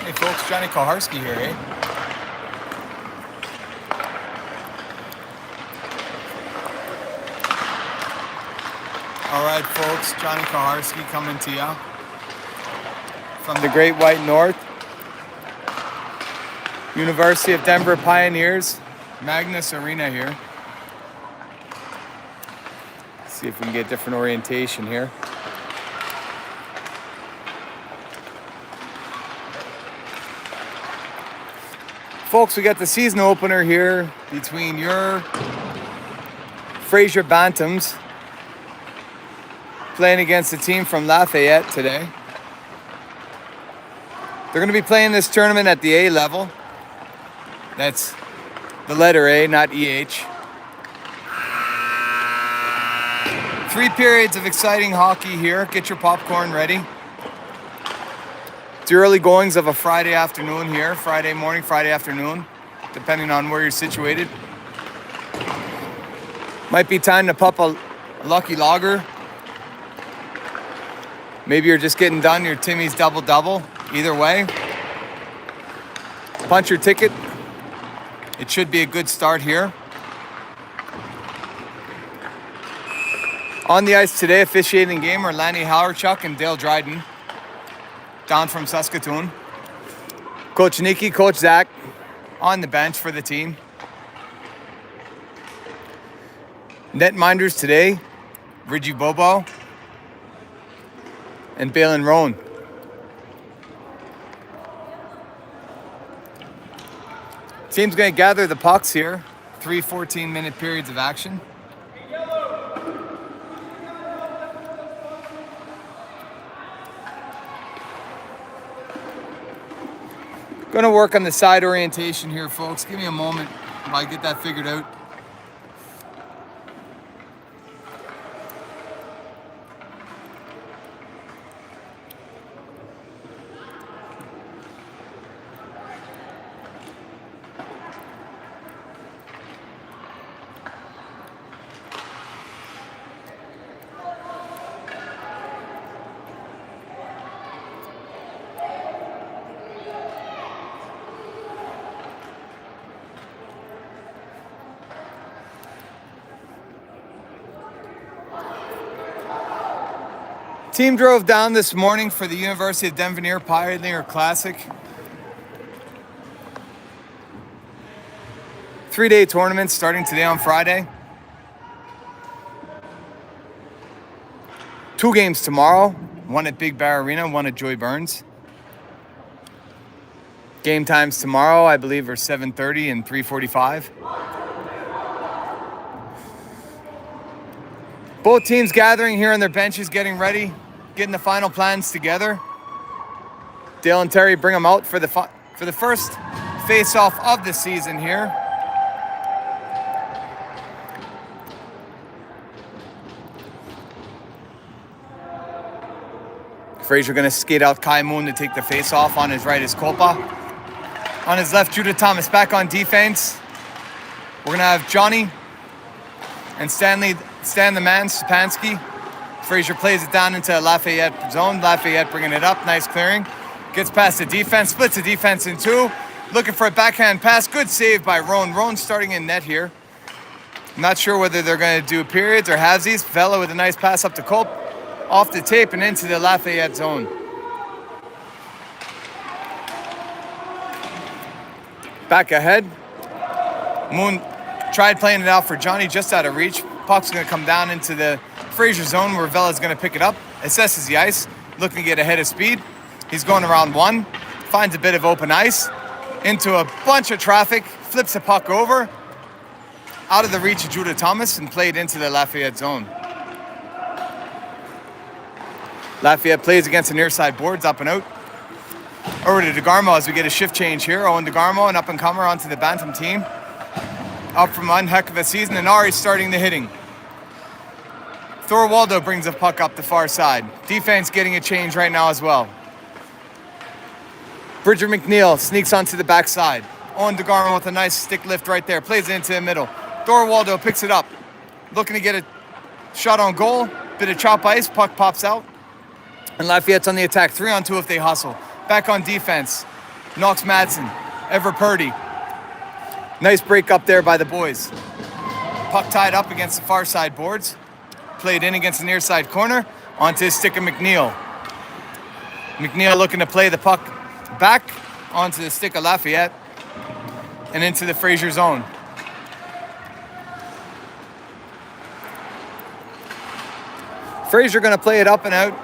Hey folks, Johnny Koharski here, eh? Alright folks, Johnny Koharski coming to you from the Great White North. University of Denver Pioneers, Magnus Arena here. Let's see if we can get different orientation here. Folks, we got the season opener here between your Fraser Bantams playing against a team from Lafayette today. They're going to be playing this tournament at the A level. That's the letter A, not EH. 3 periods of exciting hockey here. Get your popcorn ready. The early goings of a Friday afternoon here. Friday morning, Friday afternoon, depending on where you're situated. Might be time to pop a lucky lager. Maybe you're just getting done your Timmy's double-double. Either way, punch your ticket. It should be a good start here. On the ice today, officiating game are Lanny Howerchuk and Dale Dryden, down from Saskatoon. Coach Nikki, Coach Zach on the bench for the team. Netminders today, Reggie Bobo and Balin Roan. Team's going to gather the pucks here. 3 14-minute periods of action. Going to work on the side orientation here, folks. Give me a moment while I get that figured out. Team drove down this morning for the University of Denver Pioneer Classic. 3-day tournament starting today on Friday. 2 games tomorrow. One at Big Bear Arena, one at Joy Burns. Game times tomorrow, I believe, are 7:30 and 3:45. Both teams gathering here on their benches, getting ready, getting the final plans together. Dale and Terry bring them out for the first face-off of the season here. Fraser going to skate out Kai Moon to take the face-off. On his right is Kolpa. On his left, Judah Thomas back on defense. We're going to have Johnny and Stan the man, Stepanski. Fraser plays it down into Lafayette zone. Lafayette bringing it up. Nice clearing. Gets past the defense. Splits the defense in 2. Looking for a backhand pass. Good save by Roan. Roan starting in net here. I'm not sure whether they're going to do periods or halvesies. Vela with a nice pass up to Culp. Off the tape and into the Lafayette zone. Back ahead. Moon tried playing it out for Johnny, just out of reach. Puck's going to come down into the Fraser zone where Vela's going to pick it up. Assesses the ice, looking to get ahead of speed. He's going around 1. Finds a bit of open ice. Into a bunch of traffic. Flips the puck over. Out of the reach of Judah Thomas and played into the Lafayette zone. Lafayette plays against the near side boards, up and out. Over to DeGarmo as we get a shift change here. Owen DeGarmo, an up-and-comer onto the Bantam team. Up from one heck of a season, and Ari's starting the hitting. Thor Waldo brings the puck up the far side. Defense getting a change right now as well. Bridger McNeil sneaks onto the backside. Owen DeGarmo with a nice stick lift right there. Plays it into the middle. Thor Waldo picks it up. Looking to get a shot on goal. Bit of chop ice. Puck pops out. And Lafayette's on the attack. 3-on-2 if they hustle. Back on defense. Knocks Madsen. Ever Purdy. Nice break up there by the boys. Puck tied up against the far side boards. Played in against the near side corner. Onto his stick of McNeil. McNeil looking to play the puck back onto the stick of Lafayette and into the Fraser zone. Fraser going to play it up and out.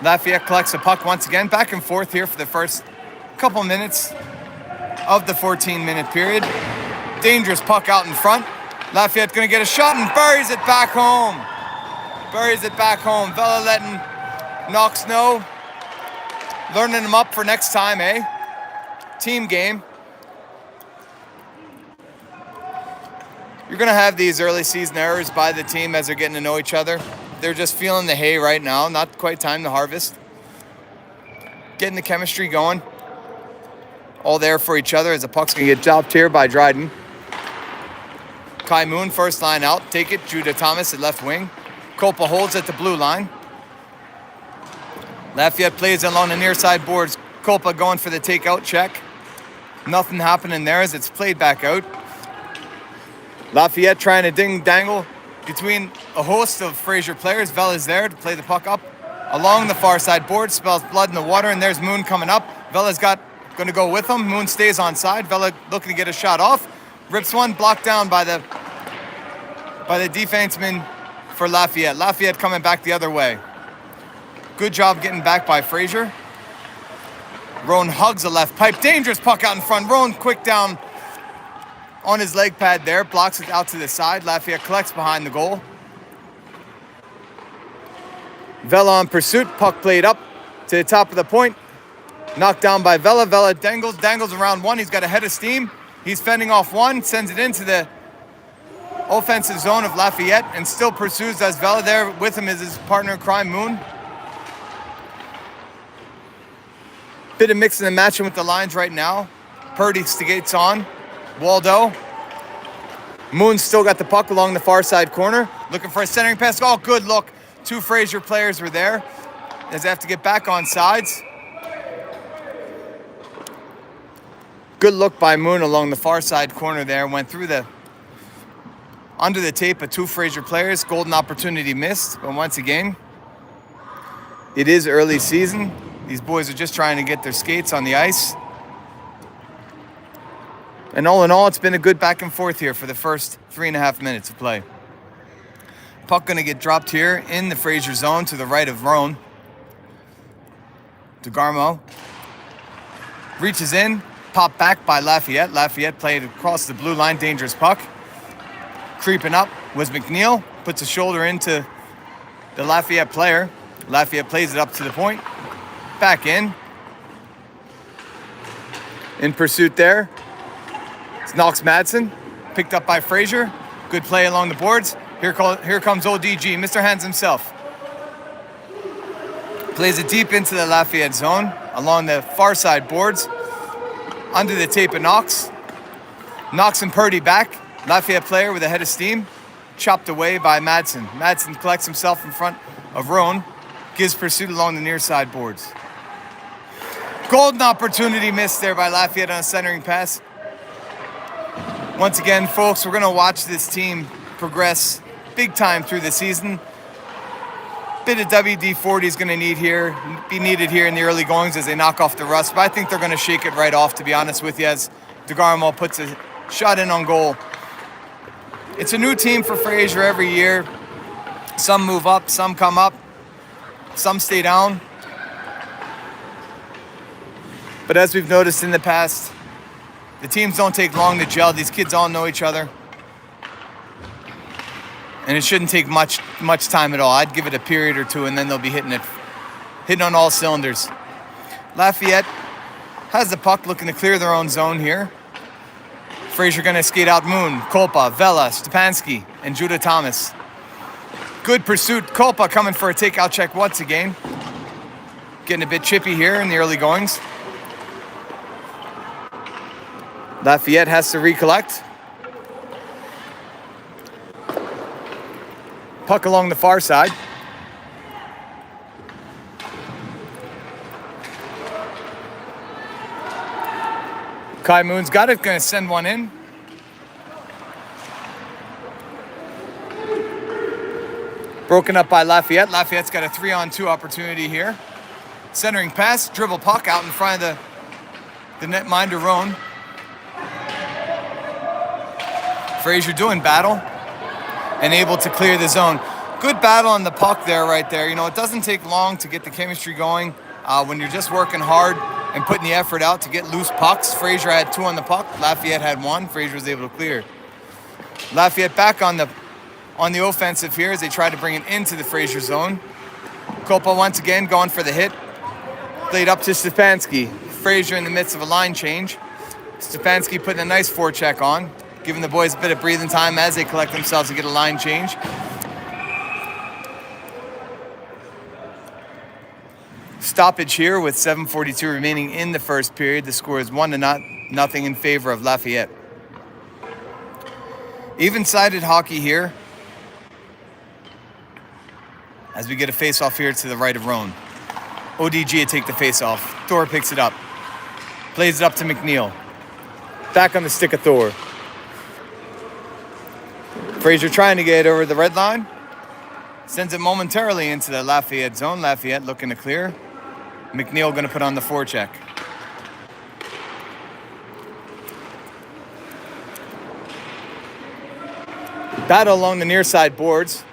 Lafayette collects the puck once again. Back and forth here for the first couple minutes of the 14-minute period. Dangerous puck out in front. Lafayette going to get a shot and buries it back home. Buries it back home. Vela letting Knox know. Learning him up for next time, eh? Team game. You're going to have these early season errors by the team as they're getting to know each other. They're just feeling the hay right now. Not quite time to harvest. Getting the chemistry going. All there for each other as the puck's going to get dropped here by Dryden. Kai Moon, first line out. Take it. Judah Thomas at left wing. Copa holds at the blue line. Lafayette plays along the near side boards. Copa going for the takeout check. Nothing happening there as it's played back out. Lafayette trying to ding-dangle between a host of Fraser players. Vela's there to play the puck up along the far side board. Spells blood in the water, and there's Moon coming up. Vela's going to go with him. Moon stays on side. Vela looking to get a shot off. Rips one, blocked down by the defenseman for Lafayette. Lafayette coming back the other way. Good job getting back by Fraser. Roan hugs the left pipe. Dangerous puck out in front. Roan quick down on his leg pad there. Blocks it out to the side. Lafayette collects behind the goal. Vela on pursuit. Puck played up to the top of the point. Knocked down by Vela. Vela dangles around one. He's got a head of steam. He's fending off one. Sends it into the offensive zone of Lafayette and still pursues as Vela. There with him is his partner in crime, Moon. Bit of mixing and matching with the lines right now. Purdy skates on. Waldo. Moon still got the puck along the far side corner. Looking for a centering pass. Oh, good look. Two Fraser players were there as they have to get back on sides. Good look by Moon along the far side corner there. Went through under the tape of two Fraser players. Golden opportunity missed. But once again, it is early season. These boys are just trying to get their skates on the ice. And all in all, it's been a good back and forth here for the first 3.5 minutes of play. Puck going to get dropped here in the Fraser zone to the right of Roan. DeGarmo reaches in, popped back by Lafayette. Lafayette played across the blue line, dangerous puck. Creeping up was McNeil, puts a shoulder into the Lafayette player. Lafayette plays it up to the point. Back in pursuit there. It's Knox Madsen, picked up by Fraser. Good play along the boards. Here comes ODG, Mr. Hands himself. Plays it deep into the Lafayette zone, along the far side boards. Under the tape of Knox. Knox and Purdy back. Lafayette player with a head of steam. Chopped away by Madsen. Madsen collects himself in front of Roan. Gives pursuit along the near side boards. Golden opportunity missed there by Lafayette on a centering pass. Once again, folks, we're going to watch this team progress big time through the season. Bit of WD-40 is going to be needed here in the early goings as they knock off the rust. But I think they're going to shake it right off, to be honest with you, as DeGarmo puts a shot in on goal. It's a new team for Fraser every year. Some move up, some come up, some stay down. But as we've noticed in the past, the teams don't take long to gel. These kids all know each other. And it shouldn't take much time at all. I'd give it a period or two, and then they'll be hitting on all cylinders. Lafayette has the puck, looking to clear their own zone here. Fraser going to skate out Moon, Kolpa, Vela, Stepanski, and Judah Thomas. Good pursuit. Kolpa coming for a takeout check once again. Getting a bit chippy here in the early goings. Lafayette has to recollect. Puck along the far side. Kai Moon's got it, gonna send one in. Broken up by Lafayette. Lafayette's got a 3-on-2 opportunity here. Centering pass, dribble puck out in front of the netminder Roan. Fraser doing battle and able to clear the zone. Good battle on the puck there, right there. You know, it doesn't take long to get the chemistry going when you're just working hard and putting the effort out to get loose pucks. Fraser had 2 on the puck. Lafayette had 1. Fraser was able to clear. Lafayette back on the offensive here as they try to bring it into the Fraser zone. Copa once again going for the hit. Played up to Stefanski. Fraser in the midst of a line change. Stefanski putting a nice forecheck on, giving the boys a bit of breathing time as they collect themselves to get a line change. Stoppage here with 7:42 remaining in the first period. The score is 1-0 in favor of Lafayette. Even-sided hockey here as we get a face-off here to the right of Roan. ODG to take the face-off. Thor picks it up. Plays it up to McNeil. Back on the stick of Thor. Fraser trying to get over the red line. Sends it momentarily into the Lafayette zone. Lafayette looking to clear. McNeil going to put on the forecheck. Battle along the near side boards.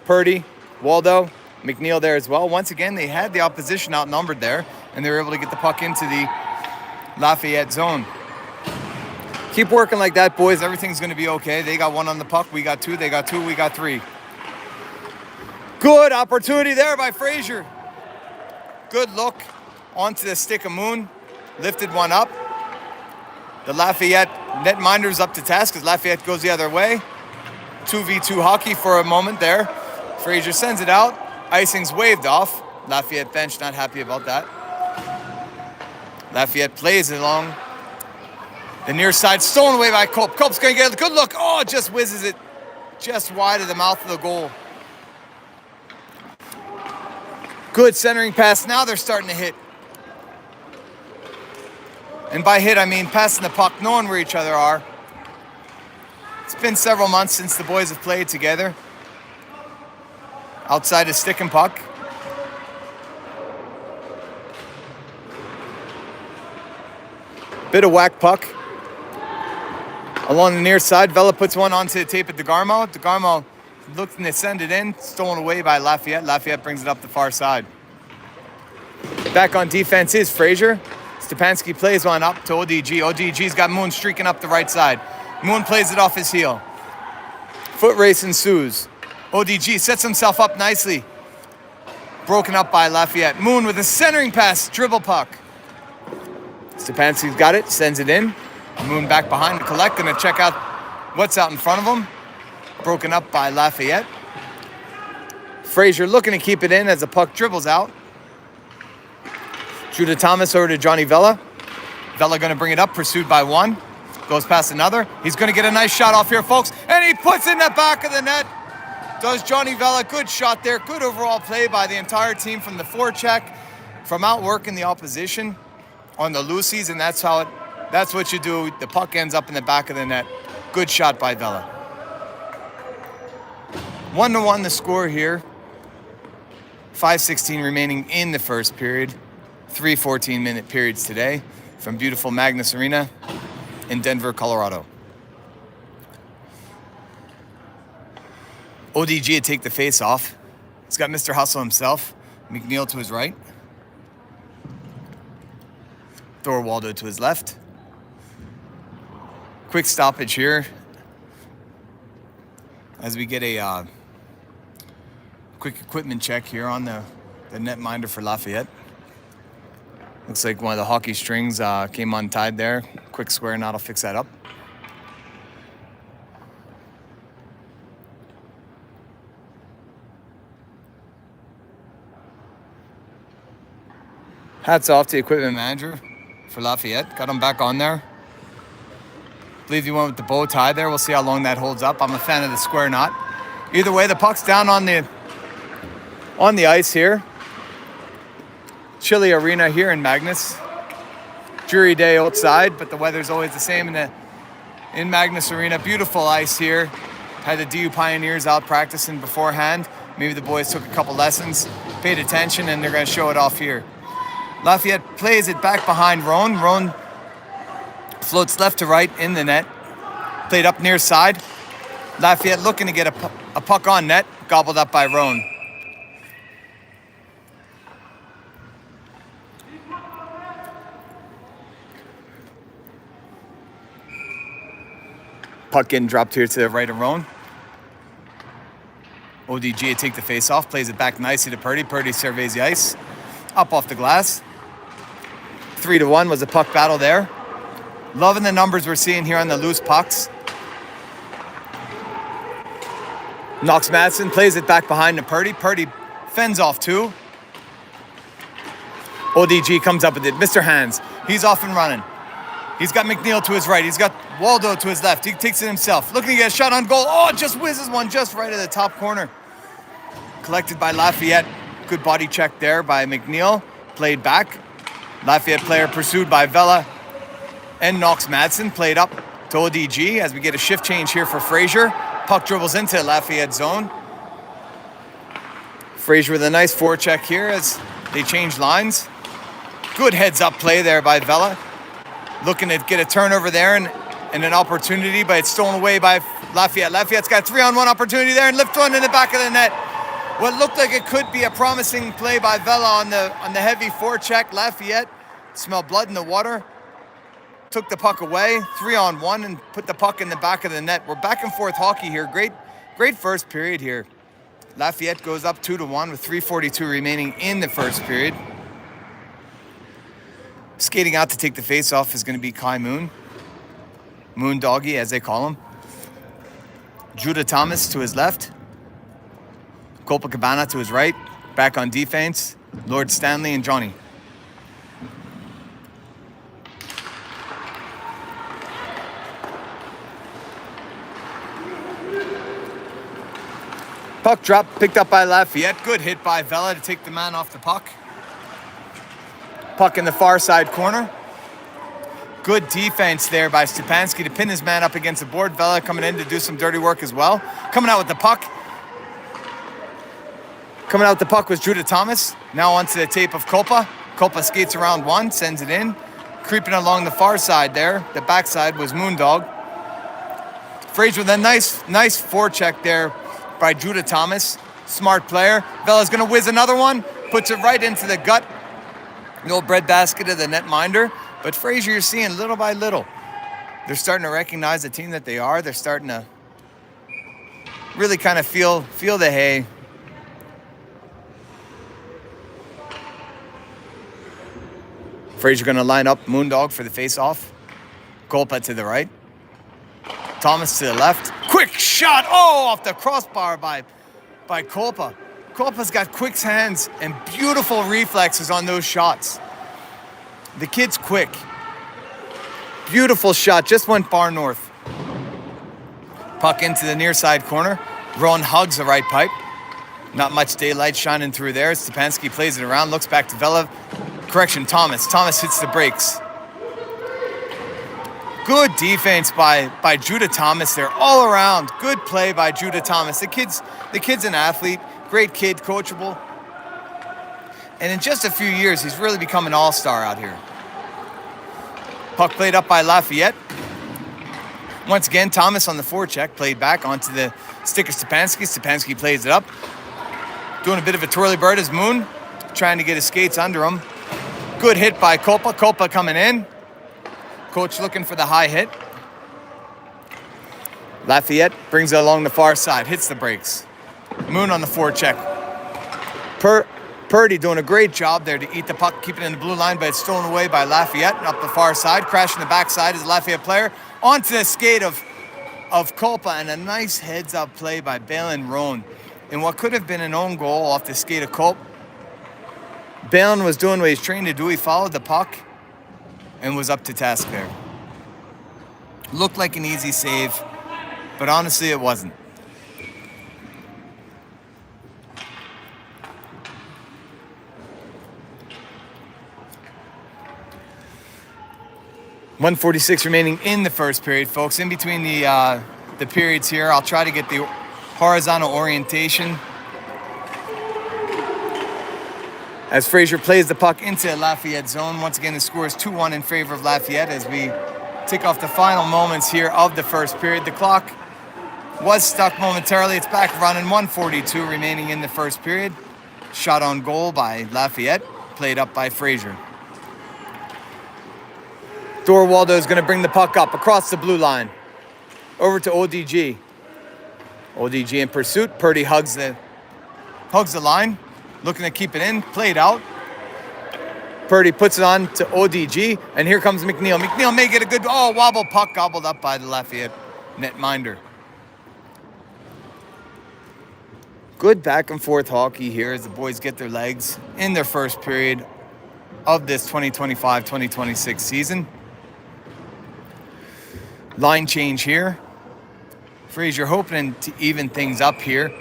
Purdy, Waldo, McNeil there as well. Once again, they had the opposition outnumbered there, and they were able to get the puck into the Lafayette zone. Keep working like that, boys. Everything's going to be okay. They got 1 on the puck. We got 2. They got 2. We got 3. Good opportunity there by Fraser. Good look onto the stick of Moon. Lifted one up. The Lafayette netminder's up to task as Lafayette goes the other way. 2v2 hockey for a moment there. Fraser sends it out. Icing's waved off. Lafayette bench not happy about that. Lafayette plays along the near side. Stolen away by Cope. Cope's going to get a good look. Oh, just whizzes it just wide of the mouth of the goal. Good centering pass. Now they're starting to hit. And by hit, I mean passing the puck, knowing where each other are. It's been several months since the boys have played together. Outside is stick and puck. Bit of whack puck. Along the near side, Vela puts one onto the tape at DeGarmo. DeGarmo looking to send it in. Stolen away by Lafayette. Lafayette brings it up the far side. Back on defense is Fraser. Stepanski plays one up to ODG. ODG's got Moon streaking up the right side. Moon plays it off his heel. Foot race ensues. ODG sets himself up nicely. Broken up by Lafayette. Moon with a centering pass. Dribble puck. Stepanski's got it. Sends it in. Moon back behind to collect. Gonna check out what's out in front of him. Broken up by Lafayette. Fraser looking to keep it in as the puck dribbles out. Judah Thomas over to Johnny Vela. Vela going to bring it up, pursued by one. Goes past another. He's going to get a nice shot off here, folks. And he puts it in the back of the net. Does Johnny Vela. Good shot there. Good overall play by the entire team from the forecheck, from outworking the opposition on the loosies. And that's what you do. The puck ends up in the back of the net. Good shot by Vela. 1-1 the score here. 5:16 remaining in the first period. 3 14-minute periods today from beautiful Magnus Arena in Denver, Colorado. ODG to take the face off. He's got Mr. Hustle himself. McNeil to his right. Thor Waldo to his left. Quick stoppage here as we get a quick equipment check here on the netminder for Lafayette. Looks like one of the hockey strings came untied there. Quick square knot will fix that up. Hats off to the equipment manager for Lafayette. Got him back on there. Believe he went with the bow tie there. We'll see how long that holds up. I'm a fan of the square knot. Either way, the puck's down on the ice here. Chilly arena here in Magnus. dreary day outside, but the weather's always the same in Magnus Arena. Beautiful ice here. Had the DU Pioneers out practicing beforehand. Maybe the boys took a couple lessons, paid attention, and they're going to show it off here. Lafayette plays it back behind Roan. Roan floats left to right in the net. Played up near side. Lafayette looking to get a puck on net. Gobbled up by Roan. Puck getting dropped here to the right of Roan. ODG take the face off, plays it back nicely to Purdy. Purdy surveys the ice. Up off the glass. 3-1 was a puck battle there. Loving the numbers we're seeing here on the loose pucks. Knox Madsen plays it back behind to Purdy. Purdy fends off two. ODG comes up with it. Mr. Hands, he's off and running. He's got McNeil to his right. He's got Waldo to his left. He takes it himself. Looking to get a shot on goal. Oh, just whizzes one just right at the top corner. Collected by Lafayette. Good body check there by McNeil. Played back. Lafayette player pursued by Vela. And Knox Madsen played up to ODG as we get a shift change here for Fraser. Puck dribbles into Lafayette zone. Fraser with a nice forecheck here as they change lines. Good heads-up play there by Vela. Looking to get a turnover there and an opportunity, but it's stolen away by Lafayette. Lafayette's got a 3-on-1 opportunity there and lift one in the back of the net. What looked like it could be a promising play by Vela on the heavy forecheck. Lafayette smelled blood in the water. Took the puck away, 3-on-1, and put the puck in the back of the net. We're back and forth hockey here. Great first period here. Lafayette goes up 2-1 with 3:42 remaining in the first period. Skating out to take the face-off is going to be Kai Moon. Moon Doggy, as they call him. Judah Thomas to his left. Copacabana to his right. Back on defense, Lord Stanley and Johnny. Puck drop, picked up by Lafayette. Good hit by Vela to take the man off the puck. Puck in the far side corner. Good defense there by Stepanski to pin his man up against the board. Vela coming in to do some dirty work as well. Coming out with the puck. Coming out with the puck was Judah Thomas. Now onto the tape of Copa. Copa skates around one, sends it in. Creeping along the far side there. The backside was Moondog. Fraser with a nice forecheck there by Judah Thomas. Smart player. Vela's going to whiz another one. Puts it right into the gut. The old breadbasket of the netminder. But Fraser, you're seeing little by little. They're starting to recognize the team that they are. They're starting to really kind of feel the hay. Fraser going to line up Moondog for the face-off. Golpa to the right. Thomas to the left. Quick shot. Oh, off the crossbar by Kolpa. Kolpa's got quick hands and beautiful reflexes on those shots. The kid's quick. Beautiful shot. Just went far north. Puck into the near side corner. Rowan hugs the right pipe. Not much daylight shining through there. Stepanski plays it around. Looks back to Vela. Correction, Thomas. Thomas hits the brakes. Good defense by Judah Thomas there, all around. Good play by Judah Thomas. The kid's an athlete, great kid, coachable. And in just a few years, he's really become an all-star out here. Puck played up by Lafayette. Once again, Thomas on the forecheck, played back onto the stick of Stepanski. Stepanski plays it up. Doing a bit of a twirly bird as Moon, trying to get his skates under him. Good hit by Copa. Copa coming in. Coach looking for the high hit. Lafayette brings it along the far side, hits the brakes. Moon on the forecheck. Purdy doing a great job there to eat the puck, keeping it in the blue line, but it's stolen away by Lafayette and up the far side. Crashing the backside is the Lafayette player. Onto the skate of Kolpa, and a nice heads-up play by Balin Roan. In what could have been an own goal off the skate of Kolpa. Balin was doing what he's trained to do. He followed the puck and was up to task there. Looked like an easy save, but honestly it wasn't. 1:46 remaining in the first period, folks. In between the periods here, I'll try to get the horizontal orientation as Fraser plays the puck into Lafayette zone. Once again, the score is 2-1 in favor of Lafayette as we tick off the final moments here of the first period. The clock was stuck momentarily. It's back running. 1:42 remaining in the first period. Shot on goal by Lafayette, played up by Fraser. Dorwaldo is going to bring the puck up across the blue line. Over to ODG. ODG in pursuit. Purdy hugs the line, looking to keep it in. Played out. Purdy puts it on to ODG, and here comes McNeil. McNeil may get a good wobble puck, gobbled up by the Lafayette netminder. Good back and forth hockey here as the boys get their legs in their first period of this 2025-2026 season. Line change here. Fraser hoping to even things up here.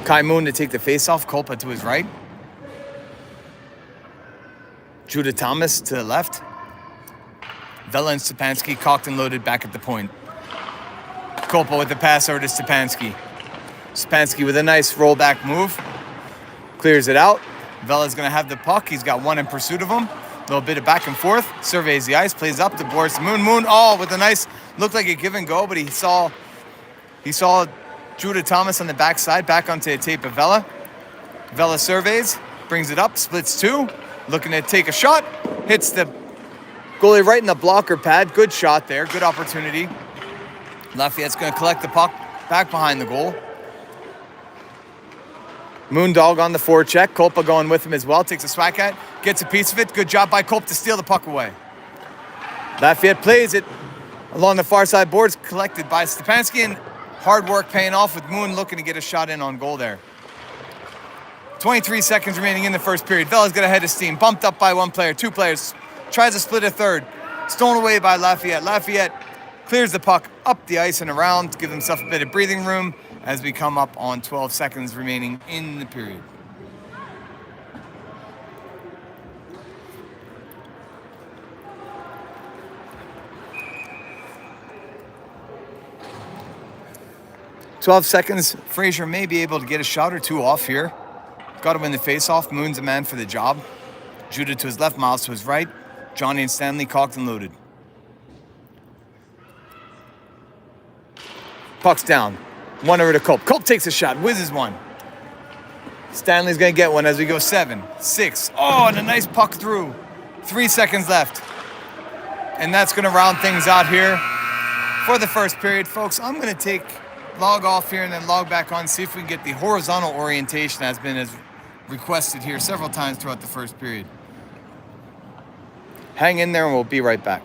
Kai Moon to take the face-off. Kolpa to his right. Judah Thomas to the left. Vela and Stepanski cocked and loaded back at the point. Kolpa with the pass over to Stepanski. Stepanski with a nice rollback move. Clears it out. Vela's going to have the puck. He's got one in pursuit of him. A little bit of back and forth. Surveys the ice. Plays up to Boris Moon. Moon, with a nice, looked like a give and go, but he saw Judah Thomas on the backside. Back onto the tape of Vela. Vela surveys. Brings it up. Splits two. Looking to take a shot. Hits the goalie right in the blocker pad. Good shot there. Good opportunity. Lafayette's going to collect the puck back behind the goal. Moondog on the forecheck. Kolpa going with him as well. Takes a swack at. Gets a piece of it. Good job by Kolpa to steal the puck away. Lafayette plays it along the far side boards. Collected by Stepanski, and hard work paying off with Moon looking to get a shot in on goal there. 23 seconds remaining in the first period. Vela's got a head of steam. Bumped up by one player. Two players. Tries to split a third. Stolen away by Lafayette. Lafayette clears the puck up the ice and around to give himself a bit of breathing room as we come up on 12 seconds remaining in the period. Fraser may be able to get a shot or two off here. Got to win the face-off. Moon's a man for the job. Judah to his left, Miles to his right. Johnny and Stanley cocked and loaded. Puck's down. One over to Culp. Culp takes a shot. Whizzes one. Stanley's going to get one as we go 7, 6. And a nice puck through. 3 seconds left. And that's going to round things out here for the first period. Folks, I'm going to log off here and then log back on, see if we can get the horizontal orientation as been as requested here several times throughout the first period. Hang in there and we'll be right back.